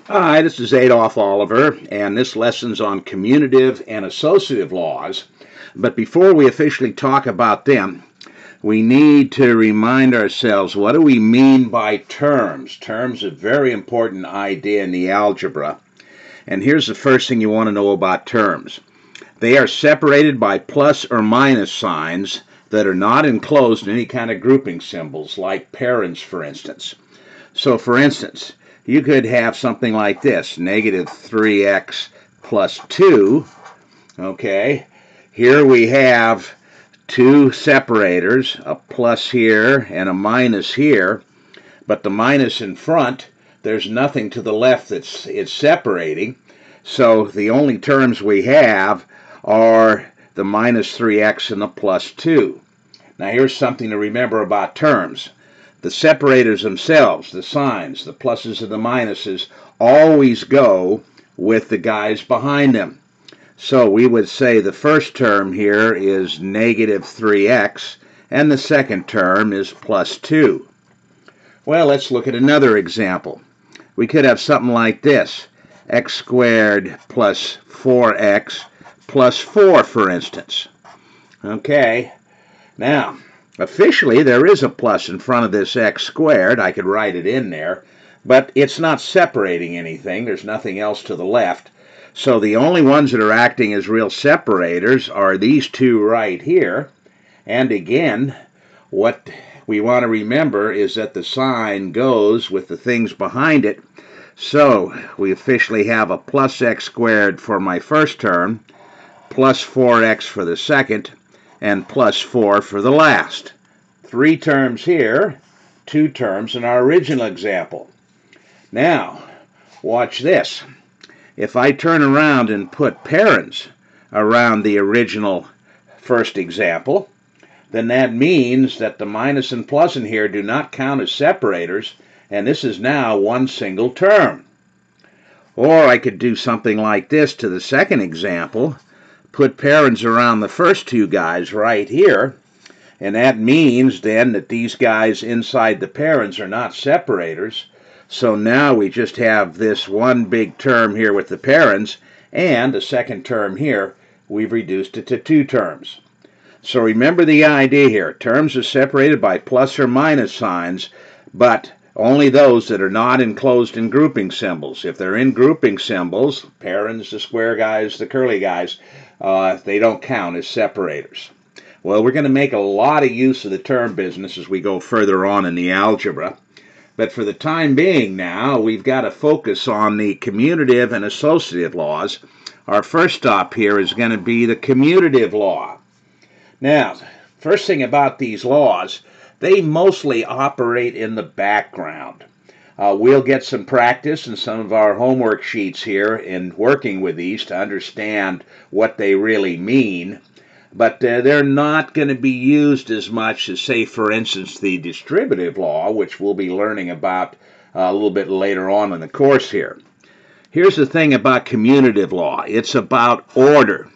Hi, this is Adolph Oliver, and this lesson's on commutative and associative laws. But before we officially talk about them, we need to remind ourselves, what do we mean by terms? Terms are a very important idea in the algebra. And here's the first thing you want to know about terms. They are separated by plus or minus signs that are not enclosed in any kind of grouping symbols, like parens, for instance. So, for instance, you could have something like this, negative 3x plus 2. Okay, here we have two separators, a plus here and a minus here, but the minus in front, there's nothing to the left it's separating, so the only terms we have are the minus 3x and the plus 2. Now here's something to remember about terms. The separators themselves, the signs, the pluses and the minuses, always go with the guys behind them. So we would say the first term here is negative 3x, and the second term is plus 2. Well, let's look at another example. We could have something like this, x squared plus 4x plus 4, for instance. Okay, now, officially, there is a plus in front of this x squared. I could write it in there, but it's not separating anything. There's nothing else to the left. So the only ones that are acting as real separators are these two right here. And again, what we want to remember is that the sign goes with the things behind it. So we officially have a plus x squared for my first term, plus 4x for the second, and plus 4 for the last. 3 terms here, 2 terms in our original example. Now, watch this. If I turn around and put parens around the original first example, then that means that the minus and plus in here do not count as separators, and this is now one single term. Or I could do something like this to the second example, put parens around the first two guys right here, and that means then that these guys inside the parens are not separators. So now we just have this one big term here with the parens, and the second term here, we've reduced it to 2 terms. So remember the idea here. Terms are separated by plus or minus signs, but only those that are not enclosed in grouping symbols. If they're in grouping symbols, parens, the square guys, the curly guys, they don't count as separators. Well, we're going to make a lot of use of the term business as we go further on in the algebra. But for the time being now, we've got to focus on the commutative and associative laws. Our first stop here is going to be the commutative law. Now, first thing about these laws, they mostly operate in the background. We'll get some practice in some of our homework sheets here in working with these to understand what they really mean. But they're not going to be used as much as, say, for instance, the distributive law, which we'll be learning about a little bit later on in the course here. Here's the thing about commutative law. It's about order.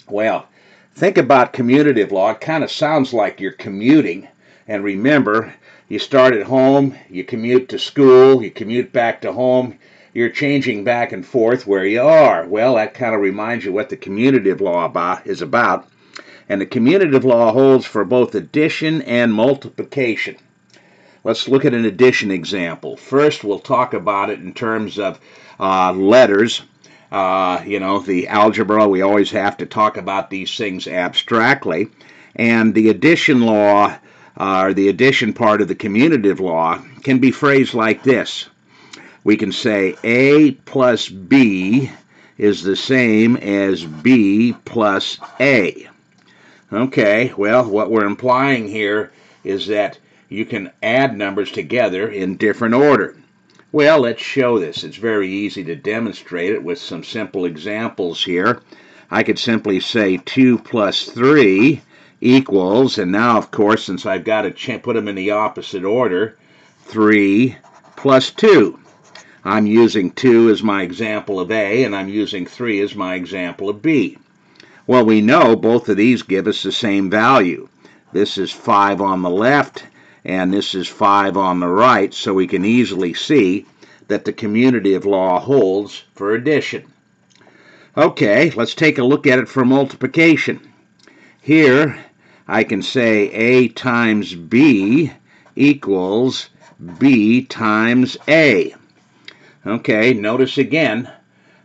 Well, think about commutative law. It kind of sounds like you're commuting. And remember, you start at home, you commute to school, you commute back to home, you're changing back and forth where you are. Well, that kind of reminds you what the commutative law is about. And the commutative law holds for both addition and multiplication. Let's look at an addition example. First, we'll talk about it in terms of letters. The algebra, we always have to talk about these things abstractly. And the addition law, or the addition part of the commutative law, can be phrased like this. We can say A plus B is the same as B plus A. Okay, well, what we're implying here is that you can add numbers together in different order. Well, let's show this. It's very easy to demonstrate it with some simple examples here. I could simply say 2 plus 3 equals, and now, of course, since I've got to put them in the opposite order, 3 plus 2. I'm using 2 as my example of A, and I'm using 3 as my example of B. Well, we know both of these give us the same value. This is 5 on the left, and this is 5 on the right, so we can easily see that the commutative law holds for addition. Okay, let's take a look at it for multiplication. Here, I can say A times B equals B times A. Okay, notice again,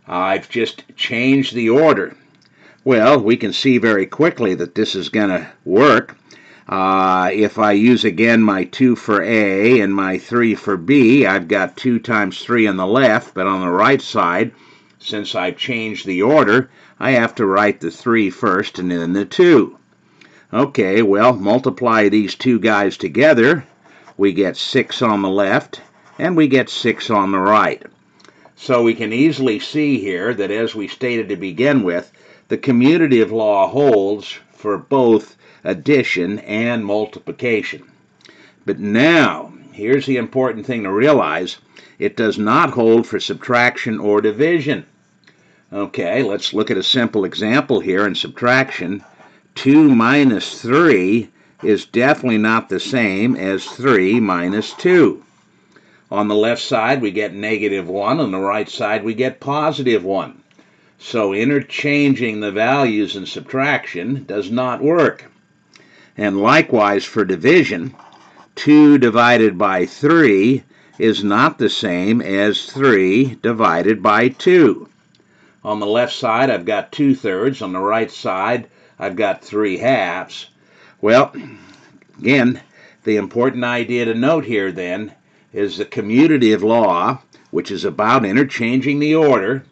I've just changed the order. Well, we can see very quickly that this is going to work. If I use again my 2 for A and my 3 for B, I've got 2 times 3 on the left, but on the right side, since I've changed the order, I have to write the 3 first and then the 2. Okay, well, multiply these two guys together, we get 6 on the left, and we get 6 on the right. So we can easily see here that, as we stated to begin with, the commutative law holds for both addition and multiplication. But now, here's the important thing to realize, it does not hold for subtraction or division. Okay, let's look at a simple example here in subtraction. 2 minus 3 is definitely not the same as 3 minus 2. On the left side we get -1, on the right side we get +1. So interchanging the values in subtraction does not work. And likewise for division, 2 divided by 3 is not the same as 3 divided by 2. On the left side I've got 2/3, on the right side I've got 3/2. Well, again, the important idea to note here then is the commutative law, which is about interchanging the order,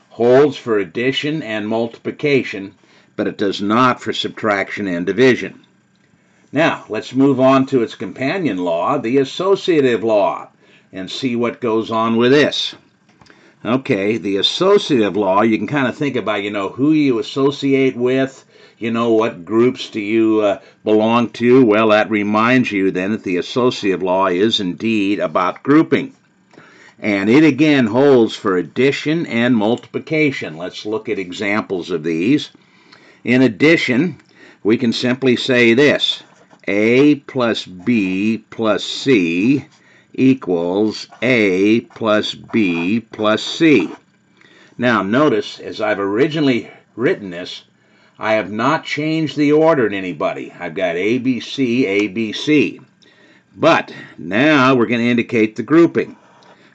holds for addition and multiplication, but it does not for subtraction and division. Now, let's move on to its companion law, the associative law, and see what goes on with this. Okay, the associative law, you can kind of think about, who you associate with, what groups do you belong to. Well, that reminds you then that the associative law is indeed about grouping. And it again holds for addition and multiplication. Let's look at examples of these. In addition, we can simply say this: A plus B plus C equals A plus B plus C. Now notice, as I've originally written this, I have not changed the order in anybody. I've got ABC, ABC. But now we're going to indicate the grouping.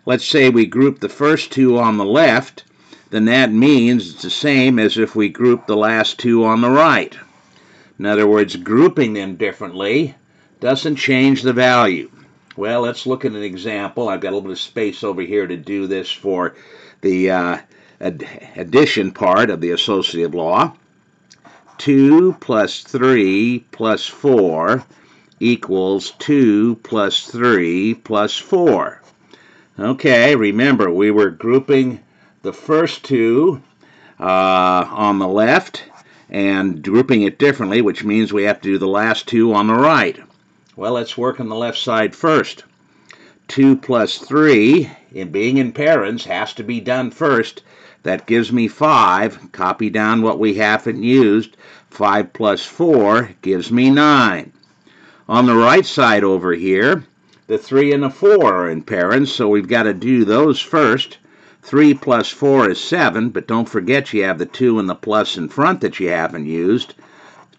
Let's say we group the first two on the left, then that means it's the same as if we group the last two on the right. In other words, grouping them differently doesn't change the value. Well, let's look at an example. I've got a little bit of space over here to do this for the addition part of the associative law. 2 plus 3 plus 4 equals 2 plus 3 plus 4. Okay, remember, we were grouping the first two on the left and grouping it differently, which means we have to do the last two on the right. Well, let's work on the left side first. 2 plus 3, in being in parens, has to be done first. That gives me 5. Copy down what we haven't used. 5 plus 4 gives me 9. On the right side over here, the 3 and the 4 are in parens, so we've got to do those first. 3 plus 4 is 7, but don't forget you have the 2 and the plus in front that you haven't used.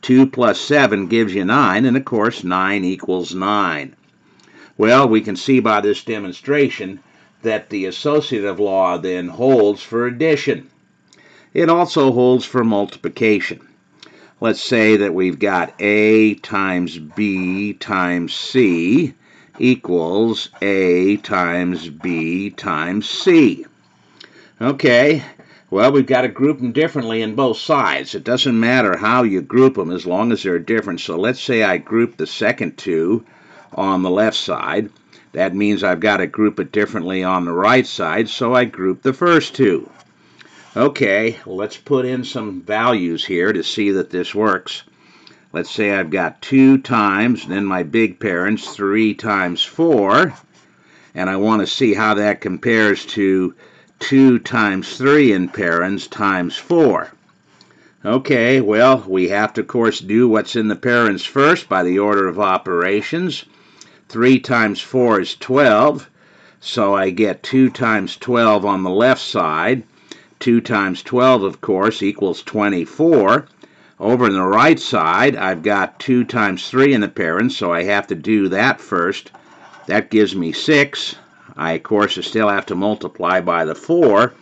2 plus 7 gives you 9, and of course 9 equals 9. Well, we can see by this demonstration that the associative law then holds for addition. It also holds for multiplication. Let's say that we've got A times B times C equals A times B times C. Okay, well, we've got to group them differently in both sides. It doesn't matter how you group them as long as they're different. So let's say I group the second two on the left side. That means I've got to group it differently on the right side, so I group the first two. Okay, let's put in some values here to see that this works. Let's say I've got 2 times, then my big parents, 3 times 4, and I want to see how that compares to 2 times 3 in parens times 4. Okay, well, we have to, of course, do what's in the parens first by the order of operations. 3 times 4 is 12. So I get 2 times 12 on the left side. 2 times 12, of course, equals 24. Over on the right side, I've got 2 times 3 in the parents, so I have to do that first. That gives me 6. I, of course, still have to multiply by the 4.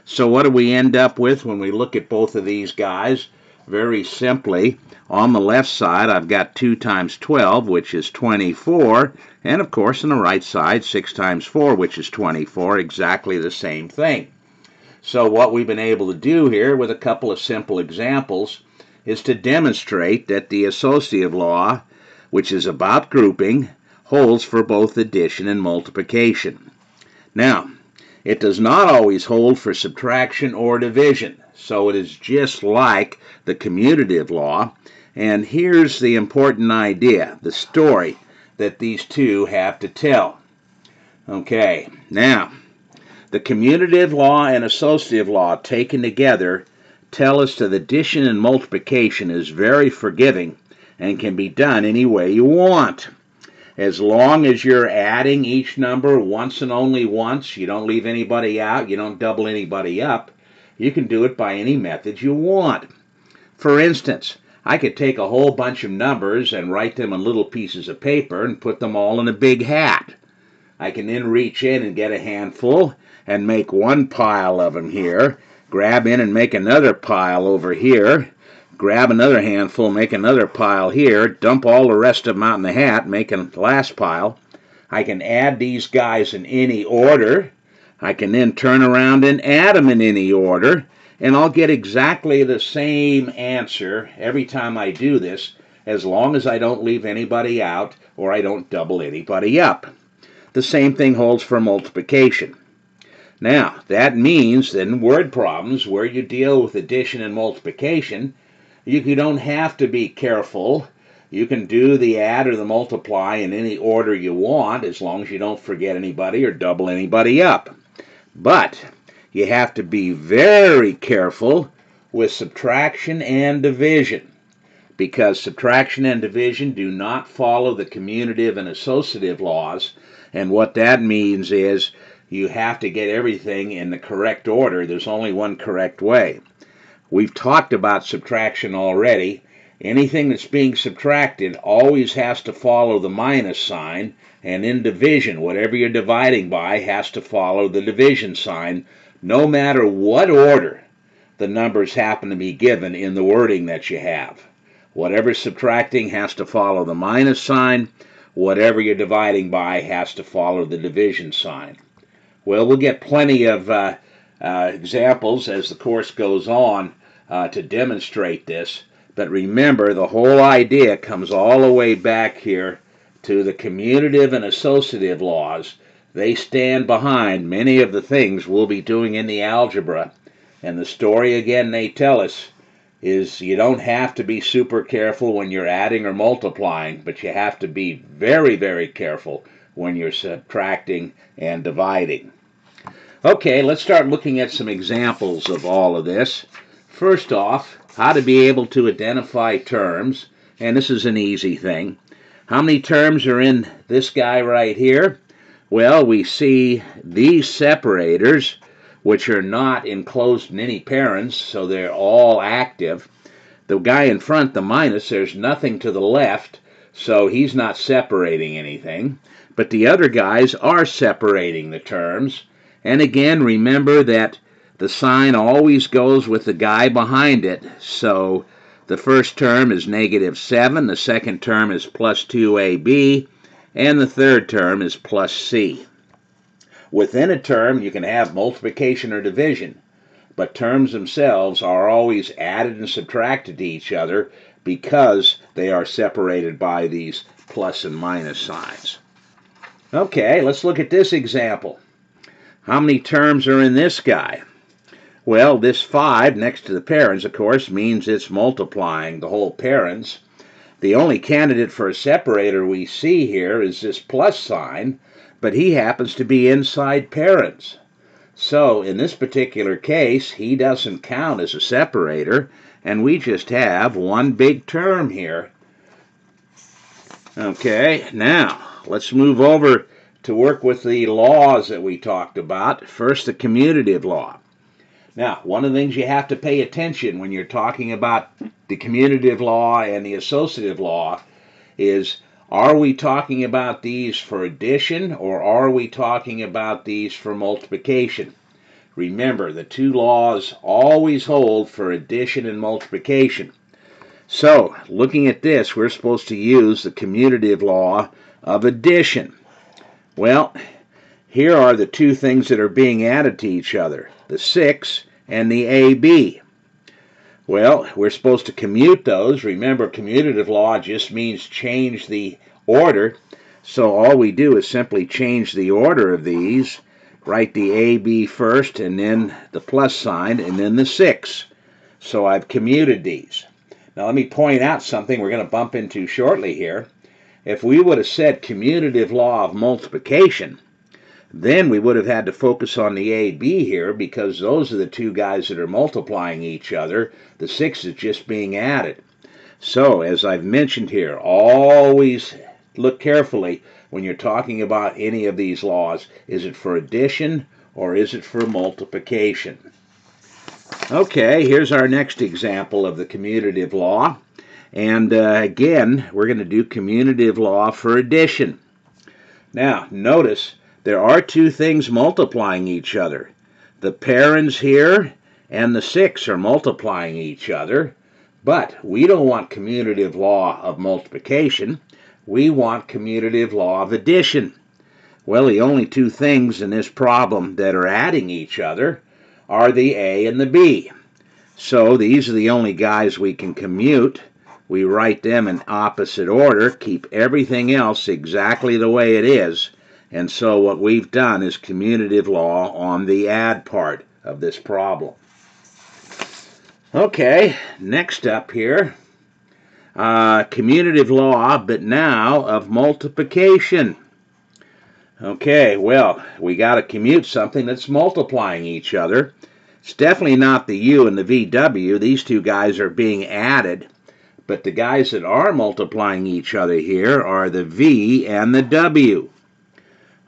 So what do we end up with when we look at both of these guys? Very simply, on the left side, I've got 2 times 12, which is 24. And, of course, on the right side, 6 times 4, which is 24, exactly the same thing. So what we've been able to do here with a couple of simple examples is to demonstrate that the associative law, which is about grouping, holds for both addition and multiplication. Now, it does not always hold for subtraction or division, so it is just like the commutative law. And here's the important idea, the story that these two have to tell. Okay, now, the commutative law and associative law taken together tell us that addition and multiplication is very forgiving and can be done any way you want. As long as you're adding each number once and only once, you don't leave anybody out, you don't double anybody up, you can do it by any method you want. For instance, I could take a whole bunch of numbers and write them on little pieces of paper and put them all in a big hat. I can then reach in and get a handful and make one pile of them here, grab in and make another pile over here, grab another handful, make another pile here, dump all the rest of them out in the hat, make a last pile. I can add these guys in any order. I can then turn around and add them in any order, and I'll get exactly the same answer every time I do this, as long as I don't leave anybody out or I don't double anybody up. The same thing holds for multiplication. Now, that means that in word problems where you deal with addition and multiplication, you don't have to be careful. You can do the add or the multiply in any order you want, as long as you don't forget anybody or double anybody up. But you have to be very careful with subtraction and division, because subtraction and division do not follow the commutative and associative laws. And what that means is you have to get everything in the correct order. There's only one correct way. We've talked about subtraction already. Anything that's being subtracted always has to follow the minus sign, and in division, whatever you're dividing by has to follow the division sign, no matter what order the numbers happen to be given in the wording that you have. Whatever's subtracting has to follow the minus sign. Whatever you're dividing by has to follow the division sign. Well, we'll get plenty of examples as the course goes on to demonstrate this. But remember, the whole idea comes all the way back here to the commutative and associative laws. They stand behind many of the things we'll be doing in the algebra. And the story, again, they tell us, is you don't have to be super careful when you're adding or multiplying, but you have to be very, very careful when you're subtracting and dividing. Okay, let's start looking at some examples of all of this. First off, how to be able to identify terms, and this is an easy thing. How many terms are in this guy right here? Well, we see these separators, which are not enclosed in any parents, so they're all active. The guy in front, the minus, there's nothing to the left, so he's not separating anything. But the other guys are separating the terms. And again, remember that the sign always goes with the guy behind it. So the first term is -7, the second term is plus 2ab, and the third term is plus c. Within a term, you can have multiplication or division, but terms themselves are always added and subtracted to each other because they are separated by these plus and minus signs. Okay, let's look at this example. How many terms are in this guy? Well, this 5 next to the parents, of course, means it's multiplying the whole parents. The only candidate for a separator we see here is this plus sign, but he happens to be inside parents. So in this particular case, he doesn't count as a separator, and we just have one big term here. Okay, now let's move over to work with the laws that we talked about. First, the commutative law. Now, one of the things you have to pay attention when you're talking about the commutative law and the associative law is, are we talking about these for addition or are we talking about these for multiplication? Remember, the two laws always hold for addition and multiplication. So, looking at this, we're supposed to use the commutative law of addition. Well, here are the two things that are being added to each other, the 6 and the AB. Well, we're supposed to commute those. Remember, commutative law just means change the order. So all we do is simply change the order of these, write the AB first, and then the plus sign, and then the 6. So I've commuted these. Now let me point out something we're going to bump into shortly here. If we would have said commutative law of multiplication, then we would have had to focus on the AB here because those are the two guys that are multiplying each other. The 6 is just being added. So, as I've mentioned here, always look carefully when you're talking about any of these laws. Is it for addition or is it for multiplication? Okay, here's our next example of the commutative law. And again, we're going to do commutative law for addition. Now, notice there are two things multiplying each other. The parens here and the 6 are multiplying each other, but we don't want commutative law of multiplication. We want commutative law of addition. Well, the only two things in this problem that are adding each other are the A and the B. So these are the only guys we can commute. We write them in opposite order, keep everything else exactly the way it is. And so what we've done is commutative law on the add part of this problem. Okay, next up here, commutative law, but now of multiplication. Okay, well, we got to commute something that's multiplying each other. It's definitely not the U and the VW. These two guys are being added. But the guys that are multiplying each other here are the V and the W.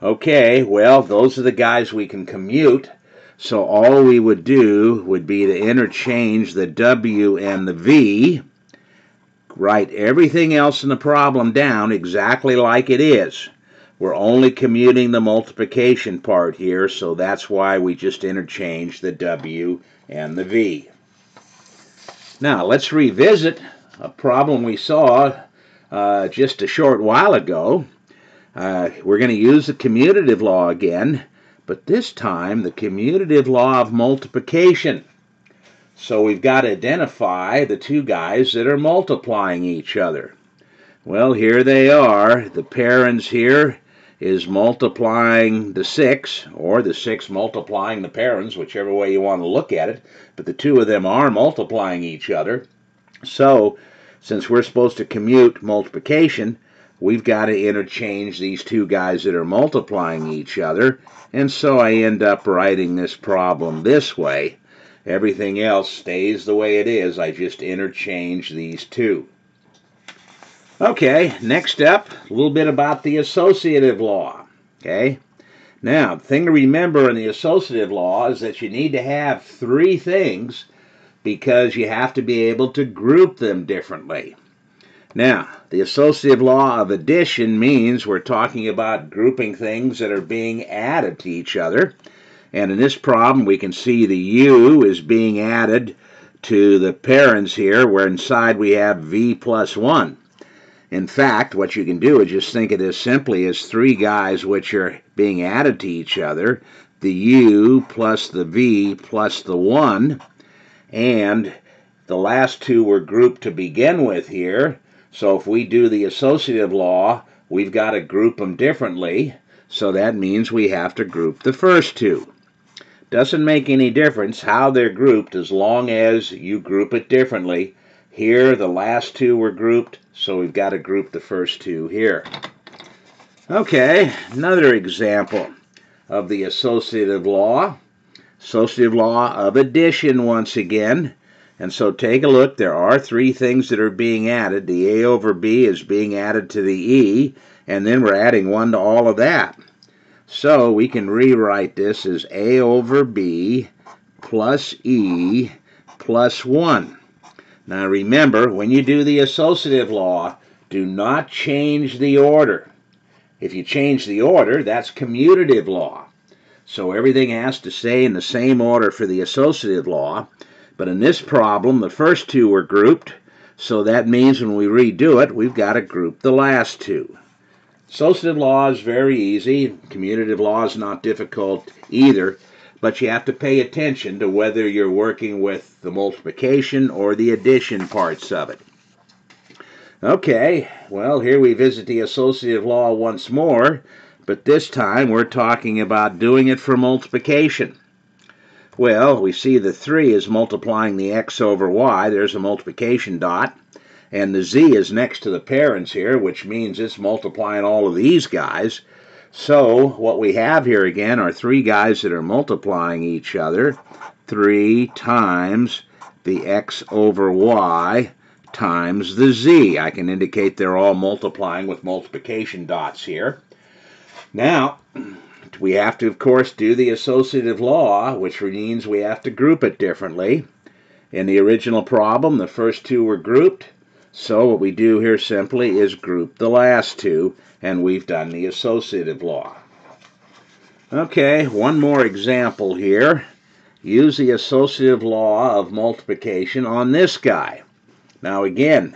Okay, well, those are the guys we can commute. So all we would do would be to interchange the W and the V, write everything else in the problem down exactly like it is. We're only commuting the multiplication part here, so that's why we just interchange the W and the V. Now, let's revisit a problem we saw just a short while ago. We're going to use the commutative law again, but this time the commutative law of multiplication. So we've got to identify the two guys that are multiplying each other. Well, here they are. The parens here is multiplying the 6, or the 6 multiplying the parens, whichever way you want to look at it, but the two of them are multiplying each other. So, since we're supposed to commute multiplication, we've got to interchange these two guys that are multiplying each other, and so I end up writing this problem this way. Everything else stays the way it is. I just interchange these two. Okay, next up, a little bit about the associative law. Okay, now, the thing to remember in the associative law is that you need to have three things because you have to be able to group them differently. Now, the associative law of addition means we're talking about grouping things that are being added to each other. And in this problem, we can see the U is being added to the parens here, where inside we have V plus 1. In fact, what you can do is just think of this simply as three guys which are being added to each other, the U plus the V plus the 1, and the last two were grouped to begin with here. So if we do the associative law, we've got to group them differently, so that means we have to group the first two. Doesn't make any difference how they're grouped as long as you group it differently. Here, the last two were grouped, so we've got to group the first two here. Okay, another example of the associative law. Associative law of addition once again. And so take a look. There are three things that are being added. The A over B is being added to the E, and then we're adding 1 to all of that. So we can rewrite this as A over B plus E plus 1. Now remember, when you do the associative law, do not change the order. If you change the order, that's commutative law. So everything has to stay in the same order for the associative law. But in this problem, the first two were grouped, so that means when we redo it, we've got to group the last two. Associative law is very easy. Commutative law is not difficult either, but you have to pay attention to whether you're working with the multiplication or the addition parts of it. Okay, well, here we visit the associative law once more, but this time we're talking about doing it for multiplication. Well, we see the 3 is multiplying the x over y. There's a multiplication dot. And the z is next to the parents here, which means it's multiplying all of these guys. So what we have here again are 3 guys that are multiplying each other. 3 times the x over y times the z. I can indicate they're all multiplying with multiplication dots here. Now, we have to, of course, do the associative law, which means we have to group it differently. In the original problem, the first two were grouped. So what we do here simply is group the last two, and we've done the associative law. Okay, one more example here. Use the associative law of multiplication on this guy. Now again,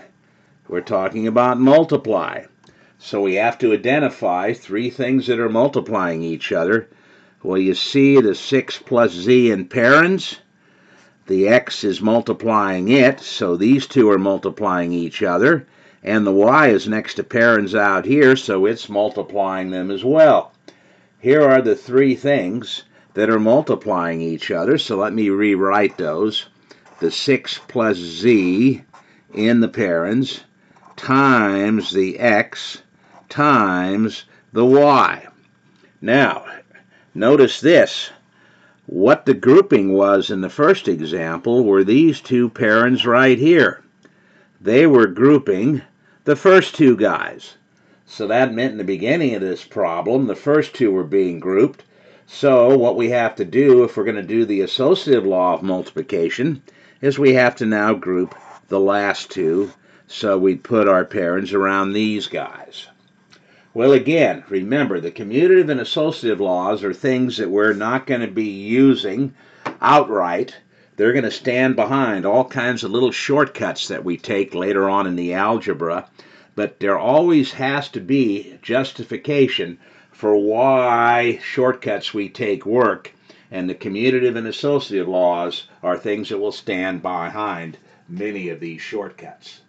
we're talking about multiply. So we have to identify 3 things that are multiplying each other. Well, you see the 6 plus z in parens. The x is multiplying it, so these two are multiplying each other. And the y is next to parens out here, so it's multiplying them as well. Here are the 3 things that are multiplying each other, so let me rewrite those. The 6 plus z in the parens times the x times the y. Now, notice this. What the grouping was in the first example were these 2 parens right here. They were grouping the first 2 guys. So that meant in the beginning of this problem, the first 2 were being grouped. So what we have to do if we're going to do the associative law of multiplication is we have to now group the last 2. So we'd put our parens around these guys. Well, again, remember, the commutative and associative laws are things that we're not going to be using outright. They're going to stand behind all kinds of little shortcuts that we take later on in the algebra. But there always has to be justification for why shortcuts we take work. And the commutative and associative laws are things that will stand behind many of these shortcuts.